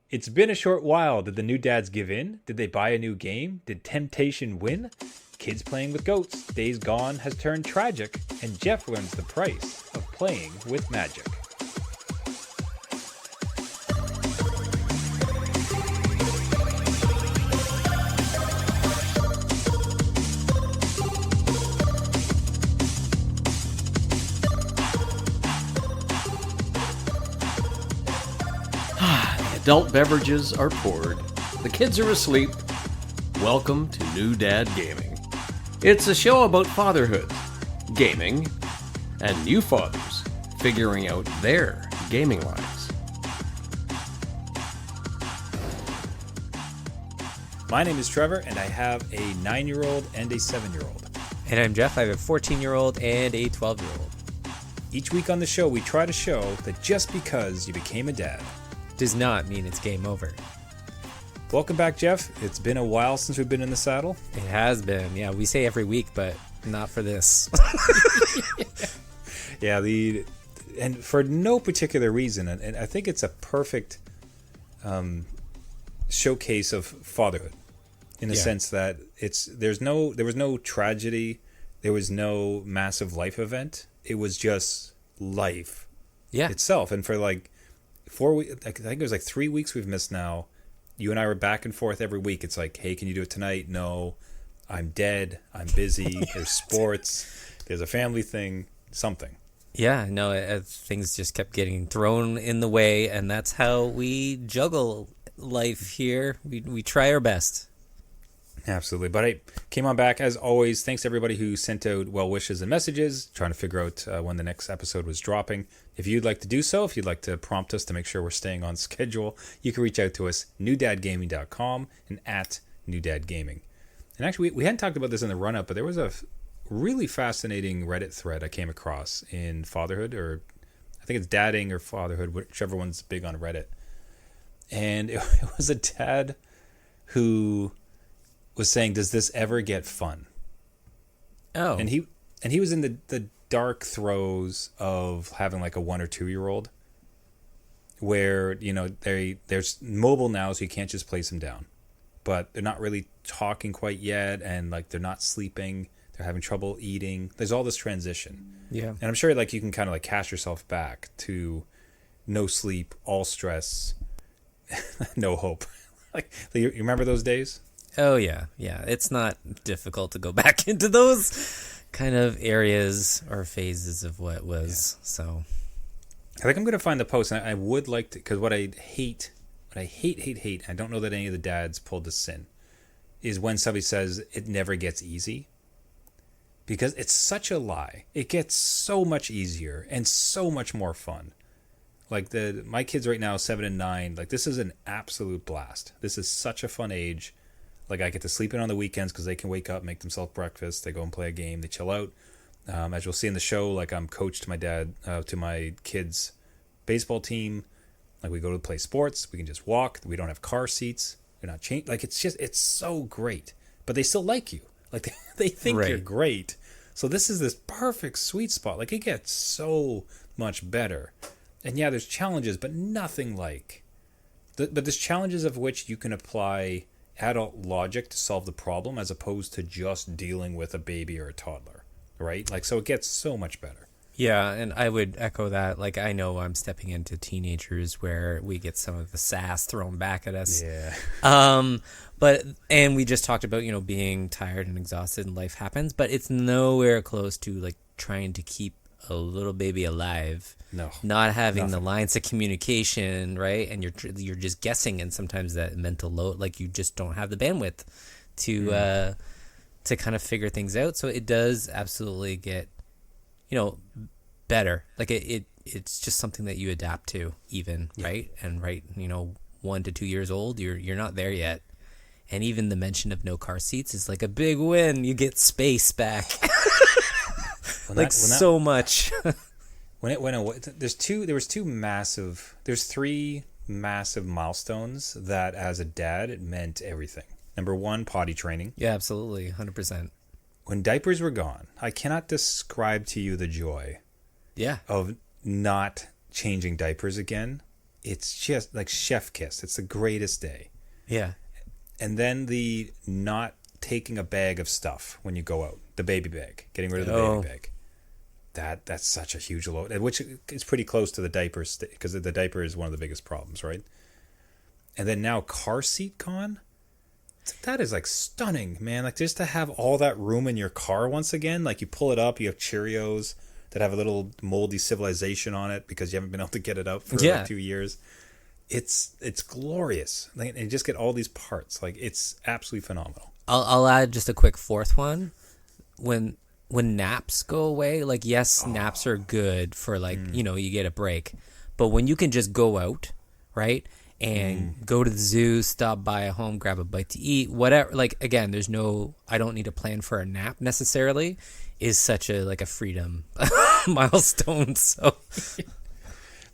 It's been a short while. Did the new dads give in? Did they buy a new game? Did temptation win? Kids playing with goats. Days Gone has turned tragic, and Jeff learns the price of playing with magic. Adult beverages are poured. The kids are asleep. Welcome to New Dad Gaming. It's a show about fatherhood, gaming, and new fathers figuring out their gaming lives. My name is Trevor, and I have a 9-year-old and a 7-year-old. And I'm Jeff. I have a 14-year-old and a 12-year-old. Each week on the show, we try to show that just because you became a dad Does not mean it's game over. Welcome back, Jeff. It's been a while since we've been in the saddle. It has been. Yeah, we say every week, but not for this. Yeah, and for no particular reason, and I think it's a perfect showcase of fatherhood in the sense that there was no tragedy, there was no massive life event. It was just life itself. And for like 4 weeks, I think it was like 3 weeks we've missed now. You and I were back and forth every week. It's like, hey, can you do it tonight? No, I'm dead. I'm busy. There's sports. There's a family thing. Something. Yeah, no, things just kept getting thrown in the way, and that's how we juggle life here. We try our best. Absolutely. But I came on back, as always. Thanks to everybody who sent out well wishes and messages, trying to figure out when the next episode was dropping. If you'd like to do so, if you'd like to prompt us to make sure we're staying on schedule, you can reach out to us, newdadgaming.com and at newdadgaming. And actually, we hadn't talked about this in the run-up, but there was a really fascinating Reddit thread I came across in fatherhood, or I think it's dadding or fatherhood, whichever one's big on Reddit. And it was a dad who was saying, does this ever get fun? Oh. And he was in the dark throes of having like a 1 or 2 year old where, you know, there's mobile now, so you can't just place them down, but they're not really talking quite yet. And like, they're not sleeping, they're having trouble eating. There's all this transition. Yeah. And I'm sure like you can kind of like cast yourself back to no sleep, all stress, no hope. Like, you remember those days? Oh, yeah. Yeah. It's not difficult to go back into those kind of areas or phases of what was. So I think I'm going to find the post, and I would like to, because what I hate, I don't know that any of the dads pulled this in, is when somebody says it never gets easy. Because it's such a lie. It gets so much easier and so much more fun. Like my kids right now, 7 and 9, like this is an absolute blast. This is such a fun age. Like, I get to sleep in on the weekends because they can wake up, make themselves breakfast. They go and play a game. They chill out. As you'll see in the show, like, I'm coach to my dad, to my kids' baseball team. Like, we go to play sports. We can just walk. We don't have car seats. You're not changed. Like, it's so great. But they still like you. Like, they think you're great. So this is this perfect sweet spot. Like, it gets so much better. And yeah, there's challenges, but nothing like... But there's challenges of which you can apply adult logic to solve the problem, as opposed to just dealing with a baby or a toddler, right? Like, so it gets so much better. yeah, and I would echo that. Like, I know I'm stepping into teenagers where we get some of the sass thrown back at us. Yeah. And we just talked about, you know, being tired and exhausted and life happens, but it's nowhere close to like trying to keep a little baby alive. No. Not having Nothing. the lines of communication, right? And you're just guessing, and sometimes that mental load, like you just don't have the bandwidth to kind of figure things out. So it does absolutely get, you know, better. Like it's just something that you adapt to, even, right? And you know, 1 to 2 years old, you're not there yet. And even the mention of no car seats is like a big win. You get space back. So much. When it went away, there's 3 massive milestones that, as a dad, it meant everything. Number 1, potty training. Yeah, absolutely. 100%. When diapers were gone, I cannot describe to you the joy Yeah. of not changing diapers again. it's just like chef kiss. It's the greatest day. Yeah. And then the not taking a bag of stuff when you go out, the baby bag, getting rid of the baby bag. That's such a huge load, which is pretty close to the diapers, because the diaper is one of the biggest problems, right? And then now car seat gone. That is like stunning, man. Like just to have all that room in your car once again. Like you pull it up, you have Cheerios that have a little moldy civilization on it because you haven't been able to get it out for like 2 years. It's glorious. Like, and you just get all these parts. Like it's absolutely phenomenal. I'll add just a quick fourth one. When naps go away, like yes, naps are good for like, you get a break. But when you can just go out, right? And go to the zoo, stop by a home, grab a bite to eat, whatever. Like again, I don't need a plan for a nap necessarily. Is such a freedom milestone. So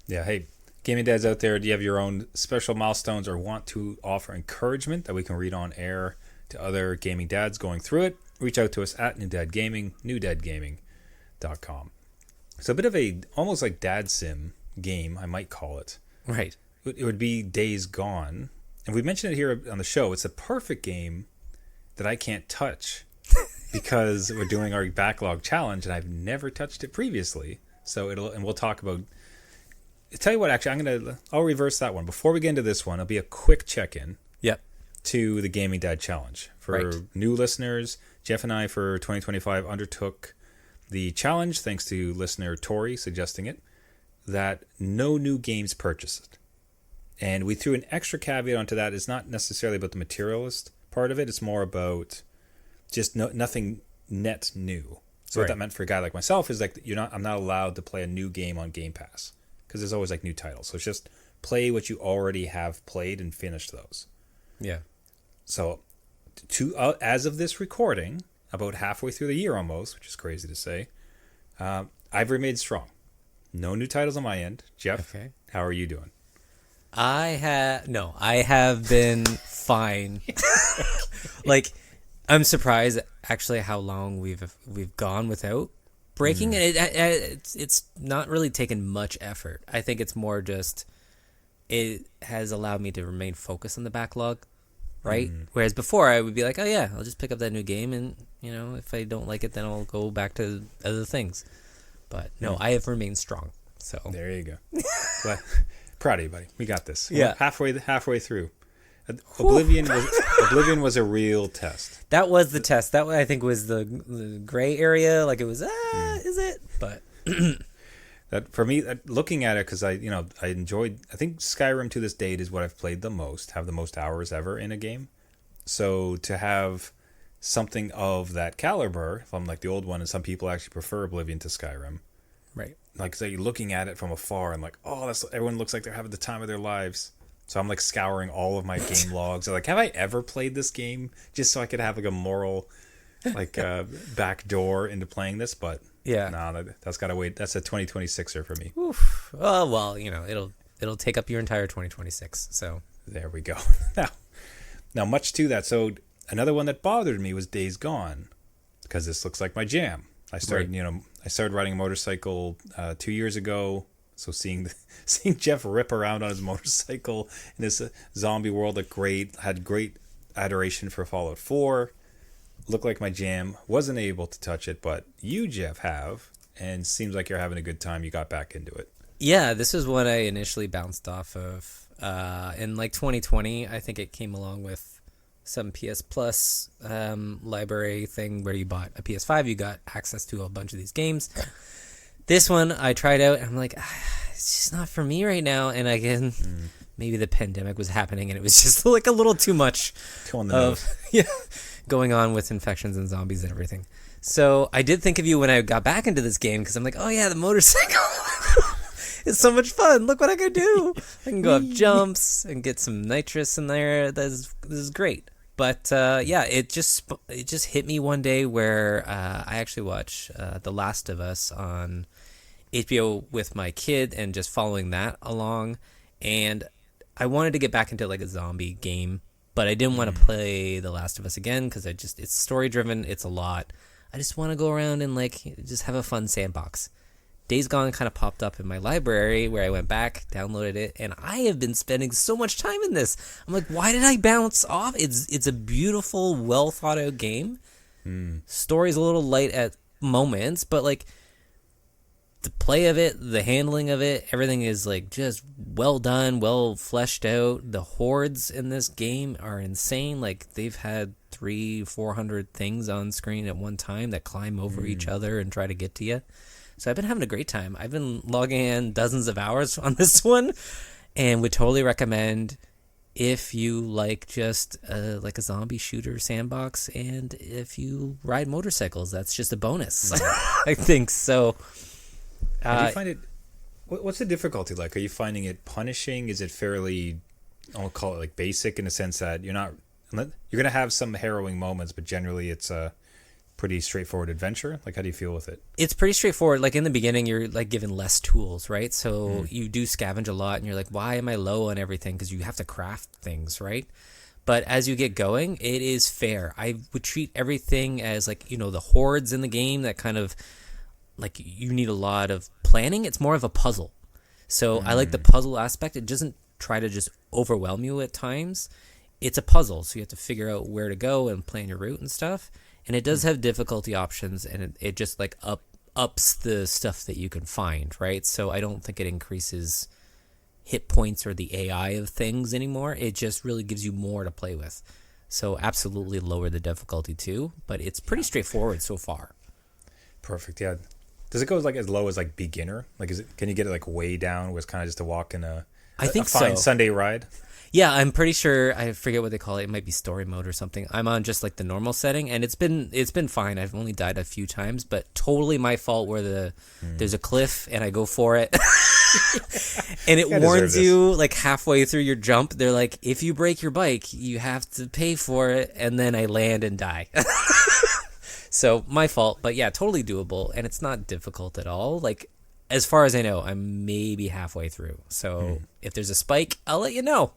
yeah, hey, gaming dads out there, do you have your own special milestones or want to offer encouragement that we can read on air to other gaming dads going through it? Reach out to us at New Dad Gaming, newdadgaming.com. So a bit of a almost like dad sim game, I might call it. Right. It would be Days Gone. And we mentioned it here on the show. It's a perfect game that I can't touch because we're doing our backlog challenge and I've never touched it previously. So and we'll talk about, tell you what, actually, I'll reverse that one. Before we get into this one, it'll be a quick check-in. Yep. To the Gaming Dad Challenge. For new listeners, Jeff and I for 2025 undertook the challenge, thanks to listener Tori suggesting it, that no new games purchased. And we threw an extra caveat onto that. It's not necessarily about the materialist part of it. It's more about just nothing net new. So what that meant for a guy like myself is like I'm not allowed to play a new game on Game Pass because there's always like new titles. So it's just play what you already have played and finish those. Yeah. So as of this recording, about halfway through the year almost, which is crazy to say, I've remained strong. No new titles on my end. Jeff, How are you doing? I have been fine. Like, I'm surprised actually how long we've gone without breaking it. It's not really taken much effort. I think it's more just it has allowed me to remain focused on the backlog, right? Whereas before I would be like, oh yeah, I'll just pick up that new game, and if I don't like it, then I'll go back to other things. But no, I have remained strong. So there you go. Well, proud of you, buddy. We got this. Yeah. We're halfway through. Oblivion was a real test. That was the test. That I think was the gray area. Like it was, is it? But that for me, looking at it, because I enjoyed. I think Skyrim to this date is what I've played the most. Have the most hours ever in a game. So to have something of that caliber, if I'm like the old one, and some people actually prefer Oblivion to Skyrim. Right. Like, so you're looking at it from afar, and like, everyone looks like they're having the time of their lives. So I'm like scouring all of my game logs. I'm like, have I ever played this game just so I could have like a moral, like back door into playing this? But no, that's gotta wait. That's a 2026er for me. Oof. Oh well, it'll take up your entire 2026. So there we go. Now much to that. So another one that bothered me was Days Gone, because this looks like my jam. I started, I started riding a motorcycle 2 years ago. So seeing Jeff rip around on his motorcycle in this zombie world had great adoration for Fallout 4. Looked like my jam. Wasn't able to touch it, but you, Jeff, have, and seems like you're having a good time. You got back into it. Yeah, this is what I initially bounced off of. In like 2020, I think it came along with some PS Plus library thing where you bought a PS5, you got access to a bunch of these games. This one I tried out and I'm like, it's just not for me right now. And again, maybe the pandemic was happening and it was just like a little too much going on with infections and zombies and everything. So I did think of you when I got back into this game because I'm like, oh yeah, the motorcycle. It's so much fun. Look what I can do. I can go up jumps and get some nitrous in there. This is great. But it just hit me one day where I actually watched The Last of Us on HBO with my kid and just following that along. And I wanted to get back into like a zombie game, but I didn't want to play The Last of Us again because it's story driven. It's a lot. I just want to go around and like just have a fun sandbox. Days Gone kind of popped up in my library where I went back, downloaded it, and I have been spending so much time in this. I'm like, why did I bounce off? It's a beautiful, well thought out game. Story's a little light at moments, but like the play of it, the handling of it, everything is like just well done, well fleshed out. The hordes in this game are insane. Like they've had 300-400 things on screen at one time that climb over each other and try to get to you. So I've been having a great time. I've been logging in dozens of hours on this one, and would totally recommend if you like just like a zombie shooter sandbox, and if you ride motorcycles, that's just a bonus. I think so. Do you find it? What's the difficulty like? Are you finding it punishing? Is it fairly, I'll call it like basic in the sense that you're going to have some harrowing moments, but generally it's a pretty straightforward adventure? Like, how do you feel with it? It's pretty straightforward. Like in the beginning, you're like given less tools, right? So you do scavenge a lot, and you're like, why am I low on everything? Because you have to craft things, right? But as you get going, it is fair. I would treat everything as like, the hordes in the game that kind of like you need a lot of planning. It's more of a puzzle. So I like the puzzle aspect. It doesn't try to just overwhelm you at times. It's a puzzle, so you have to figure out where to go and plan your route and stuff. And it does have difficulty options, and it just like ups the stuff that you can find, right? So I don't think it increases hit points or the AI of things anymore. It just really gives you more to play with. So absolutely lower the difficulty too, but it's pretty straightforward so far. Perfect. Yeah. Does it go like as low as like beginner? Like, can you get it like way down where it's kind of just a walk in a fine Sunday ride? Yeah, I'm pretty sure. I forget what they call it. It might be story mode or something. I'm on just like the normal setting, and it's been fine. I've only died a few times, but totally my fault where there's a cliff and I go for it. And it warns you like halfway through your jump. They're like, if you break your bike, you have to pay for it, and then I land and die. So my fault, but yeah, totally doable, and it's not difficult at all. Like, as far as I know, I'm maybe halfway through. So if there's a spike, I'll let you know.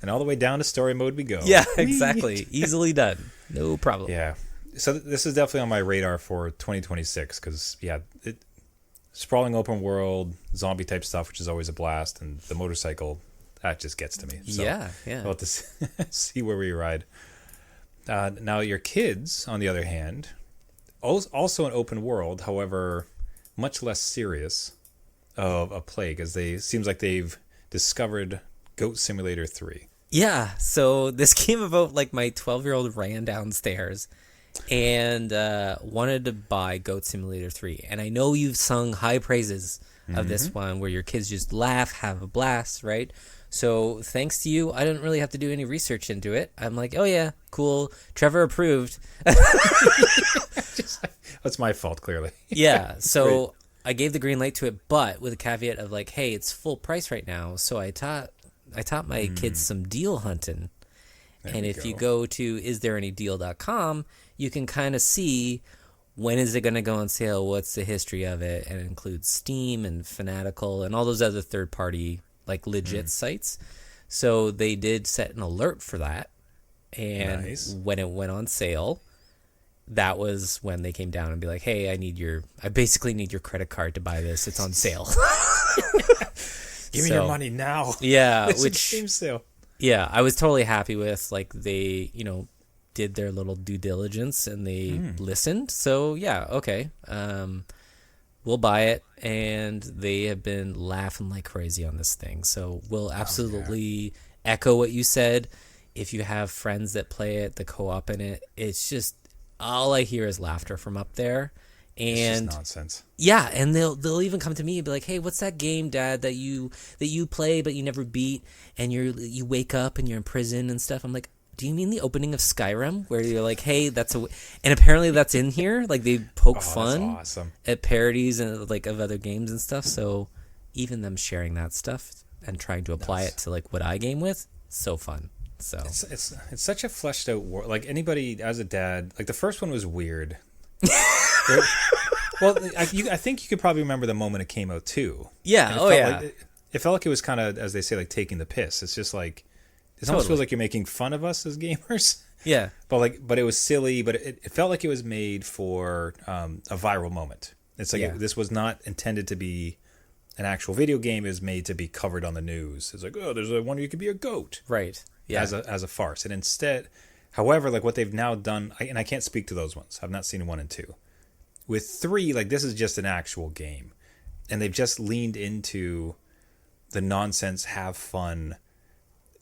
And all the way down to story mode we go. Yeah, exactly. Easily done. No problem. Yeah. So this is definitely on my radar for 2026 because, sprawling open world, zombie type stuff, which is always a blast, and the motorcycle, that just gets to me. So yeah. I'll have to see where we ride. Now, your kids, on the other hand, also an open world, however, much less serious of a play, because seems like they've discovered Goat Simulator 3. Yeah, so this came about like my 12-year-old ran downstairs and wanted to buy Goat Simulator 3. And I know you've sung high praises of this one where your kids just laugh, have a blast, right? So thanks to you, I didn't really have to do any research into it. I'm like, oh yeah, cool. Trevor approved. That's my fault, clearly. Yeah, so I gave the green light to it, but with a caveat of like, hey, it's full price right now. So I taught my kids some deal hunting. And if you go to isthereanydeal.com, you can kind of see when is it going to go on sale, what's the history of it, and it includes Steam and Fanatical and all those other third-party like legit sites. So they did set an alert for that, and when it went on sale, that was when they came down and be like, hey, I basically need your credit card to buy this. It's on sale. Give me your money now. Yeah, which Steam sale. Yeah, I was totally happy with like they, did their little due diligence and they listened. So yeah, okay. We'll buy it, and they have been laughing like crazy on this thing. So we'll absolutely echo what you said. If you have friends that play it, the co-op in it, it's just all I hear is laughter from up there. And it's just nonsense. Yeah, and they'll even come to me and be like, "Hey, what's that game, Dad, that you play but you never beat, and you wake up and you're in prison and stuff?" I'm like, do you mean the opening of Skyrim where you're like, hey, and apparently that's in here? Like they poke fun at parodies and like of other games and stuff. So even them sharing that stuff and trying to apply it to like what I game with, so fun. So it's such a fleshed out world. Like anybody as a dad, like the first one was weird. Well, I think you could probably remember the moment it came out too. Yeah. It felt like it was kind of, as they say, like taking the piss. It's just like, it almost feels like you're making fun of us as gamers. Yeah. But it was silly, but it felt like it was made for a viral moment. It's like this was not intended to be an actual video game. It was made to be covered on the news. It's like, oh, there's one where you could be a goat. Right. Yeah. As a farce. And instead, however, like what they've now done, and I can't speak to those ones. I've not seen 1 and 2. With 3, like this is just an actual game. And they've just leaned into the nonsense, have fun.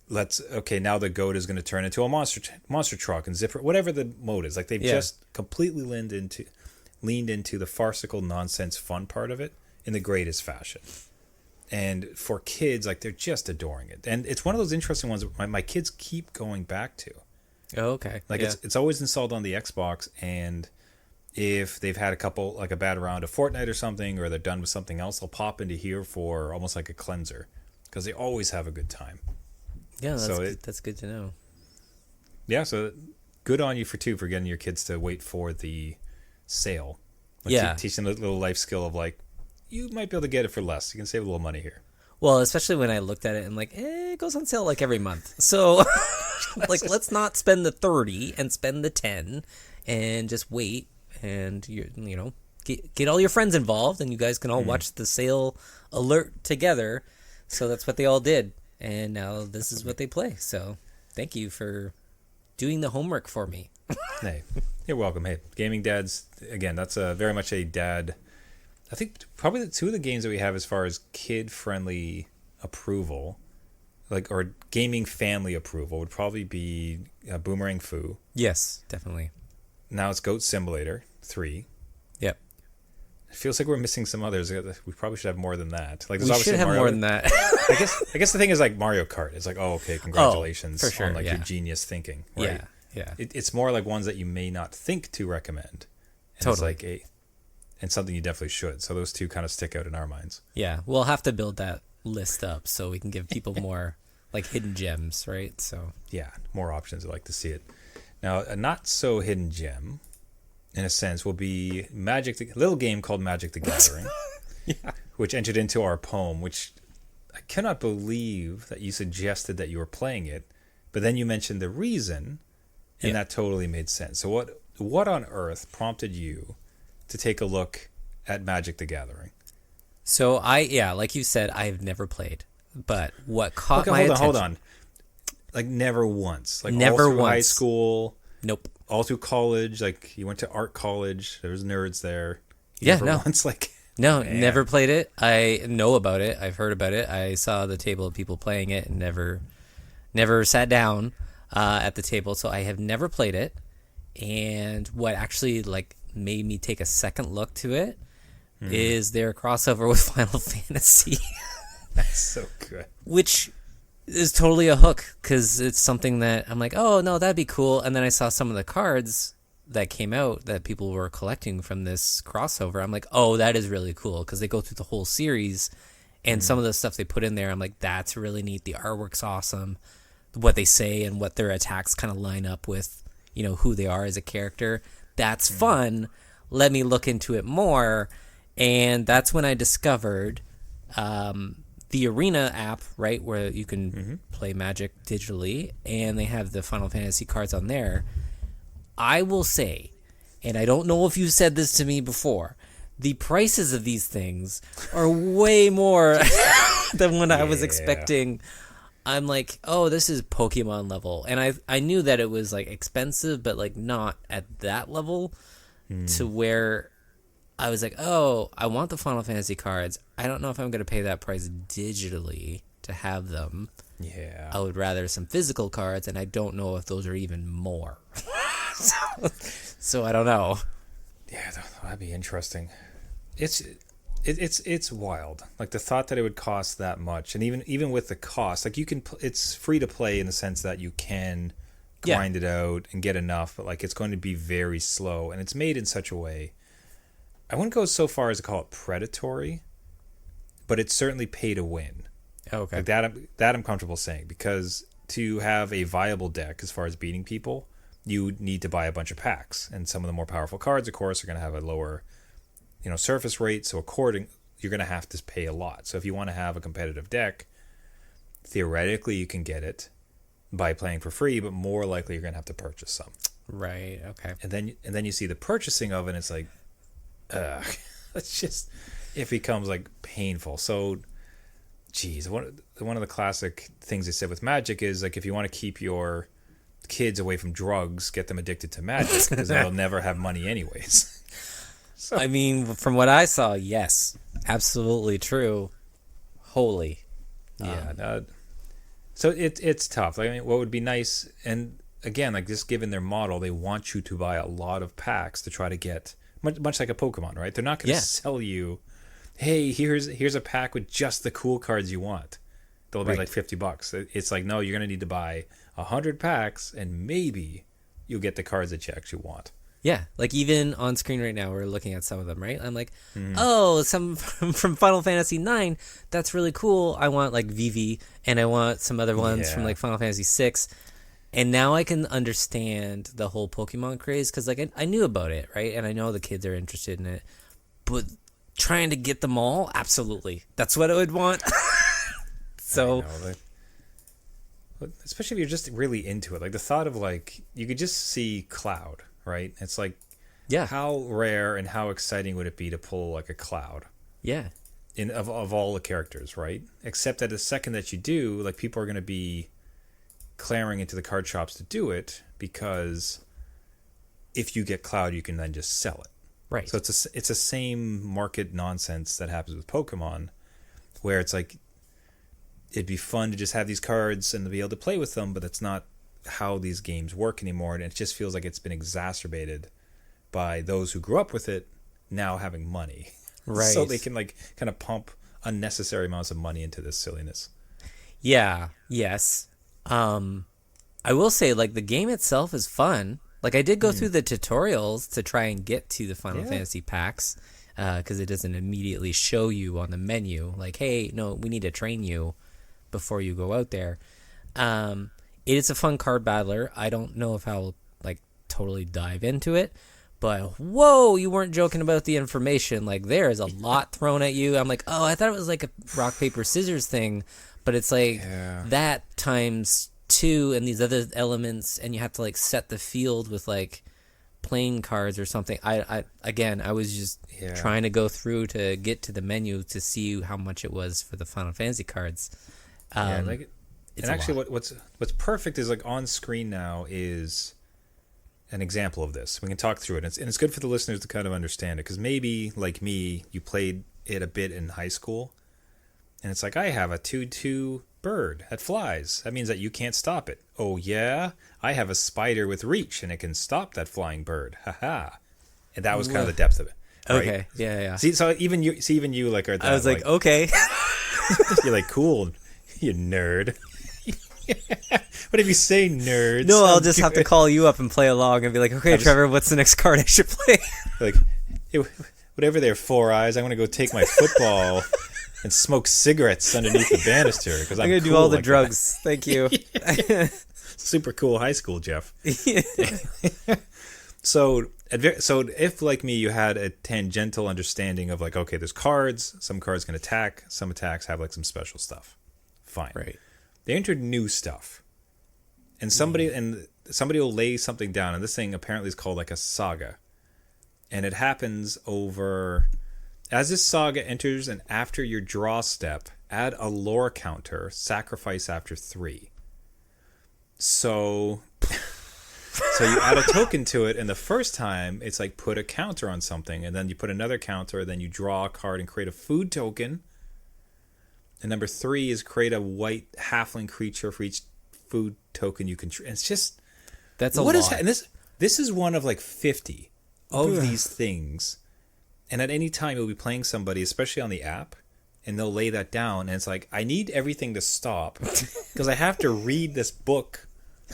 Now the goat is going to turn into a monster truck and zipper, whatever the mode is. Like they've just completely leaned into the farcical nonsense fun part of it in the greatest fashion. And for kids, like they're just adoring it. And it's one of those interesting ones that my kids keep going back to. Oh, okay. Like it's always installed on the Xbox, and if they've had a bad round of Fortnite or something, or they're done with something else, they'll pop into here for almost like a cleanser, because they always have a good time. Yeah, that's good to know. Yeah, so good on you for getting your kids to wait for the sale. Like teach them a little life skill of like, you might be able to get it for less. You can save a little money here. Well, especially when I looked at it and like, it goes on sale like every month. So, like, let's not spend the 30 and spend the 10 and just wait. And, get all your friends involved, and you guys can all watch the sale alert together. So that's what they all did. And now this is what they play. So thank you for doing the homework for me. Hey, you're welcome. Hey, Gaming Dads, again, that's very much a dad. I think probably the 2 of the games that we have as far as kid-friendly approval, or gaming family approval, would probably be Boomerang Fu. Yes, definitely. Now it's Goat Simulator 3. Yep. It feels like we're missing some others. We probably should have more than that. Like, we should have more than that. I guess the thing is like Mario Kart. It's like, oh, okay, congratulations for sure, on your genius thinking. Right? Yeah. It's more like ones that you may not think to recommend. And totally. It's like and something you definitely should. So those 2 kind of stick out in our minds. Yeah, we'll have to build that list up so we can give people more like hidden gems, right? So yeah, more options. I'd like to see it. Now, a not so hidden gem, in a sense, will be a little game called Magic the Gathering, which entered into our poem, which I cannot believe that you suggested that you were playing it, but then you mentioned the reason, and that totally made sense. So what on earth prompted you to take a look at Magic the Gathering? So like you said, I've never played, but what caught my attention... Hold on. Like never once. Like never all through once. High school. Nope. All through college. Like you went to art college. There was nerds there. Once, No, never played it. I know about it. I've heard about it. I saw the table of people playing it and never sat down at the table. So I have never played it. And what actually made me take a second look to it is their crossover with Final Fantasy. That's so good. Which is totally a hook, because it's something that I'm like, oh no, that'd be cool. And then I saw some of the cards that came out that people were collecting from this crossover. I'm like, oh, that is really cool, because they go through the whole series, and some of the stuff they put in there, I'm like, that's really neat. The artwork's awesome. What they say and what their attacks kind of line up with, who they are as a character. That's fun. Let me look into it more. And that's when I discovered the Arena app, right, where you can play Magic digitally, and they have the Final Fantasy cards on there. I will say, and I don't know if you said this to me before, the prices of these things are way more than what I was expecting. I'm like, oh, this is Pokemon level. And I knew that it was expensive, but not at that level to where I was like, oh, I want the Final Fantasy cards. I don't know if I'm going to pay that price digitally to have them. Yeah. I would rather some physical cards, and I don't know if those are even more. So I don't know. Yeah, that'd be interesting. It's wild. The thought that it would cost that much, and even with the cost, it's free to play in the sense that you can grind it out and get enough, but it's going to be very slow, and it's made in such a way. I wouldn't go so far as to call it predatory, but it's certainly pay to win. Okay. That I'm comfortable saying, because to have a viable deck as far as beating people, you need to buy a bunch of packs, and some of the more powerful cards, of course, are going to have a lower, surface rate. So you're going to have to pay a lot. So if you want to have a competitive deck, theoretically you can get it by playing for free, but more likely you're going to have to purchase some. Right. Okay. And then you see the purchasing of it, and it's like, ugh. it becomes like painful. So, geez, one of the classic things they said with Magic is like if you want to keep your kids away from drugs, get them addicted to Magic because they'll never have money anyways. So. I mean, from what I saw, yes, absolutely true. Holy, yeah. So it's tough. Like, I mean, what would be nice, and again, like just given their model, they want you to buy a lot of packs to try to get much like a Pokemon, right? They're not going to sell you, hey, here's a pack with just the cool cards you want. They'll be like $50. It's like, no, you're going to need to buy 100 packs, and maybe you'll get the cards that you actually want. Yeah, like even on screen right now, we're looking at some of them, right? I'm like, oh, some from Final Fantasy IX, that's really cool. I want like Vivi, and I want some other ones from like Final Fantasy VI. And now I can understand the whole Pokemon craze because like I knew about it, right? And I know the kids are interested in it. But trying to get them all, absolutely. That's what I would want. So, especially if you're just really into it. Like the thought of like, you could just see Cloud, right? It's like, how rare and how exciting would it be to pull like a Cloud? Yeah. Of all the characters, right? Except that the second that you do, like people are going to be clamoring into the card shops to do it because if you get Cloud, you can then just sell it. Right. So it's the same market nonsense that happens with Pokemon, where it's like it'd be fun to just have these cards and to be able to play with them, but that's not how these games work anymore, and it just feels like it's been exacerbated by those who grew up with it now having money. Right. So they can like kind of pump unnecessary amounts of money into this silliness. Yeah. Yes. I will say like the game itself is fun. Like I did go through the tutorials to try and get to the Final Fantasy packs because it doesn't immediately show you on the menu like, hey, no, we need to train you before you go out there. It is a fun card battler. I don't know if I'll like totally dive into it, but whoa, you weren't joking about the information. Like there is a lot thrown at you. I'm like, oh, I thought it was like a rock, paper, scissors thing, but it's like that times 2 and these other elements, and you have to like set the field with like playing cards or something. I was just trying to go through to get to the menu to see how much it was for the Final Fantasy cards. And actually what's perfect is like on screen now is an example of this. We can talk through it, and it's good for the listeners to kind of understand it, because maybe like me, you played it a bit in high school, and it's like, I have a 2/2 bird that flies. That means that you can't stop it. Oh yeah, I have a spider with reach, and it can stop that flying bird. Haha. And that was kind of the depth of it. Right? Okay, yeah. See, so even you like are. That, I was like okay. You're like, cool, you nerd. What if you say nerd? No, I'll just have to call you up and play along and be like, okay, Trevor, what's the next card I should play? Like, whatever their 4 eyes, I'm going to go take my football and smoke cigarettes underneath the banister because I'm going to cool do all the like drugs. That. Thank you. Super cool high school, Jeff. So if, like me, you had a tangential understanding of like, okay, there's cards, some cards can attack, some attacks have like some special stuff. Fine. Right. They entered new stuff. And somebody will lay something down, and this thing apparently is called like a saga. And it happens over, as this saga enters and after your draw step, add a lore counter, sacrifice after 3. So you add a token to it, and the first time it's like put a counter on something, and then you put another counter, then you draw a card and create a food token. And number 3 is create a white halfling creature for each food token you can. It's just, that's a lot. And this is one of like 50 of these things. And at any time you'll be playing somebody, especially on the app, and they'll lay that down, and it's like, I need everything to stop because I have to read this book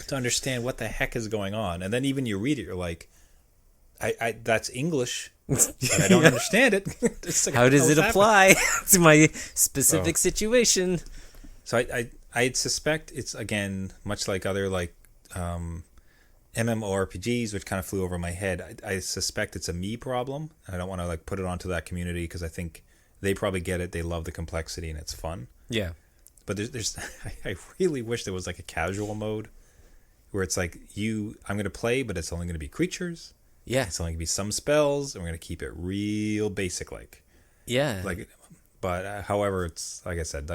to understand what the heck is going on. And then even you read it, you're like, I that's English, but I don't understand it. Like, how does it apply to my specific situation? So I suspect it's, again, much like other like MMORPGs, which kind of flew over my head. I suspect it's a me problem. I don't want to like put it onto that community because I think they probably get it. They love the complexity and it's fun. Yeah. But there's I really wish there was like a casual mode where it's like I'm going to play, but it's only going to be creatures. Yeah. It's only gonna be some spells, and we're gonna keep it real basic, Yeah. But however, it's like I said,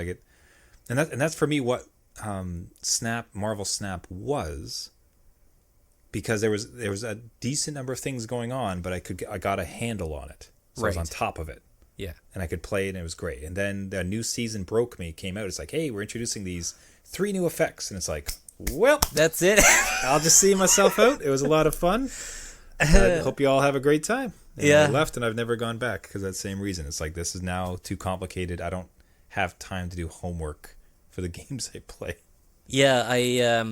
and that's for me what Marvel Snap was, because there was a decent number of things going on, but I got a handle on it, so I was on top of it. Yeah. And I could play it, and it was great. And then the new season came out. It's like, hey, we're introducing these 3 new effects, and it's like, well, That's it. I'll just see myself out. It was a lot of fun. I hope you all have a great time. And Yeah. I left, and I've never gone back because of that same reason. It's like, this is now too complicated. I don't have time to do homework for the games I play. Yeah,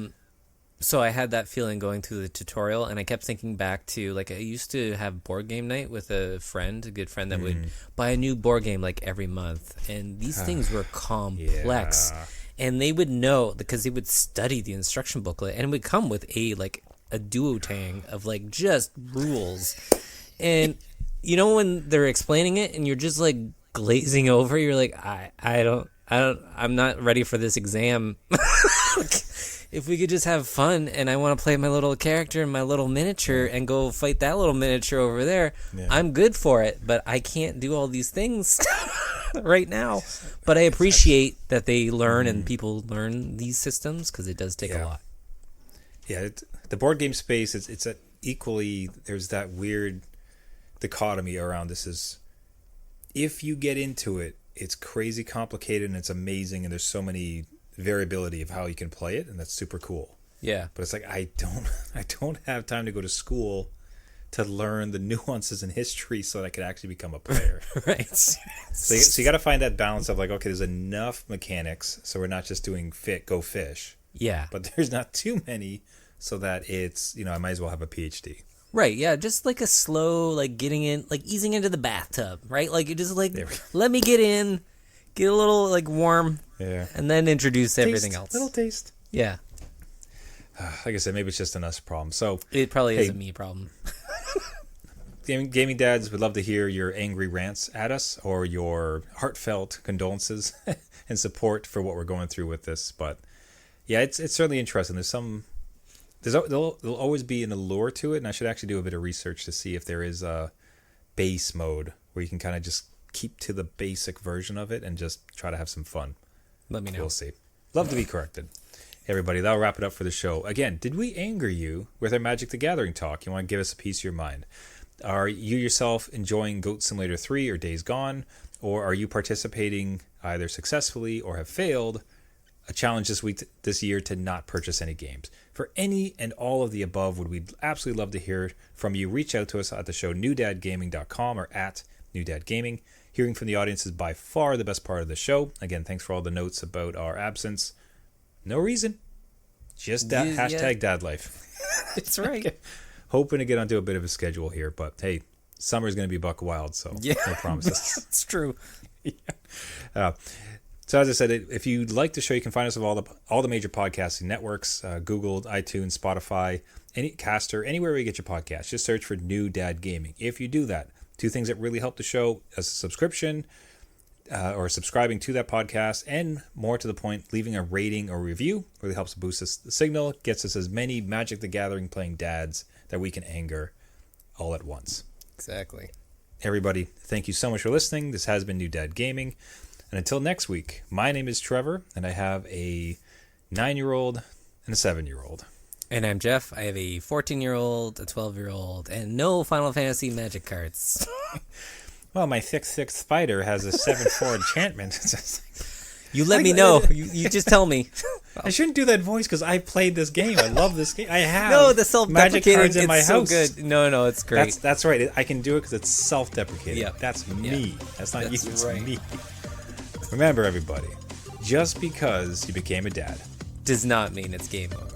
so I had that feeling going through the tutorial, and I kept thinking back to, like, I used to have board game night with a good friend that would buy a new board game like every month, and these things were complex. Yeah. And they would know, because they would study the instruction booklet, and it would come with a duotang of like just rules. And you know when they're explaining it and you're just like glazing over, you're like, I'm not ready for this exam. If we could just have fun, and I want to play my little character and my little miniature and go fight that little miniature over there, I'm good for it, but I can't do all these things right now. But I appreciate that they learn and people learn these systems, because it does take a lot. Yeah, the board game space, it's equally, there's that weird dichotomy around this is, if you get into it, it's crazy complicated and it's amazing, and there's so many variability of how you can play it, and that's super cool. Yeah. But it's like, I don't have time to go to school to learn the nuances in history so that I could actually become a player. Right. So you got to find that balance of like, okay, there's enough mechanics, so we're not just doing go fish. Yeah. But there's not too many, so that it's, I might as well have a PhD. Right, yeah, just like a slow, like getting in, like easing into the bathtub, right? Like you just like, let me get in, get a little like warm, and then introduce everything else. Little taste. Yeah. Like I said, maybe it's just an us problem. So it probably is a me problem. Gaming dads would love to hear your angry rants at us, or your heartfelt condolences and support for what we're going through with this. But yeah, it's certainly interesting. There'll always be an allure to it, and I should actually do a bit of research to see if there is a base mode where you can kind of just keep to the basic version of it and just try to have some fun. Let me know. We'll see. Love to be corrected. Hey everybody, that'll wrap it up for the show. Again, did we anger you with our Magic the Gathering talk? You want to give us a piece of your mind? Are you yourself enjoying Goat Simulator 3 or Days Gone? Or are you participating either successfully or have failed a challenge this year to not purchase any games? For any and all of the above, we'd absolutely love to hear from you. Reach out to us at the show newdadgaming.com or at newdadgaming. Hearing from the audience is by far the best part of the show. Again, thanks for all the notes about our absence. No reason. Just hashtag dad life. It's right. Hoping to get onto a bit of a schedule here, but hey, summer's going to be buck wild, so no promises. It's true. So as I said, if you like the show, you can find us on all the major podcasting networks, Google, iTunes, Spotify, any Caster, anywhere where you get your podcasts. Just search for New Dad Gaming. If you do that, 2 things that really help the show: as a subscription or subscribing to that podcast, and more to the point, leaving a rating or review really helps boost us the signal, gets us as many Magic the Gathering playing dads that we can anger all at once. Exactly. Everybody, thank you so much for listening. This has been New Dad Gaming. And until next week, my name is Trevor, and I have a 9-year-old and a 7-year-old. And I'm Jeff. I have a 14-year-old, a 12-year-old, and no Final Fantasy Magic cards. Well, my 6/6 spider has a 7/4 enchantment. You let me know. You just tell me. I shouldn't do that voice because I played this game. I love this game. I have the magic self-deprecating cards in my it's so house. good. No, it's great. That's right. I can do it because it's self-deprecating. Yep. That's me. That's not you. It's right. me. Remember, everybody, just because you became a dad does not mean it's game over.